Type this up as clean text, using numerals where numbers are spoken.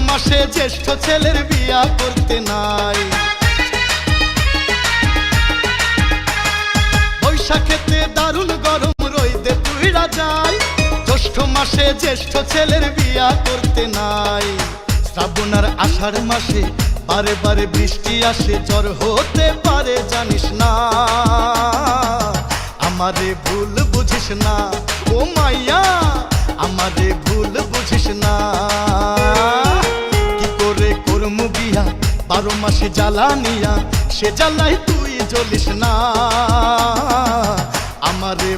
মাসে জ্যেষ্ঠ ছেলের বিয়া করতে নাই। বৈশাখেতে দারুণ গরম রইদে পুইরা যায়, জ্যৈষ্ঠ মাসে জ্যেষ্ঠ ছেলের বিয়া করতে নাই। শ্রাবণ আর আষাঢ় মাসে বারে বারে বৃষ্টি আসে, জ্বর হতে পারে জানিস না। আমারে ভুল বুঝিস না ও মাইয়া, আমারে ভুল বুঝিস না। কি করে করমু বিয়া 12 মাসে জ্বালানিয়া, সে জ্বালাই তুই জ্বলিস না। আমারে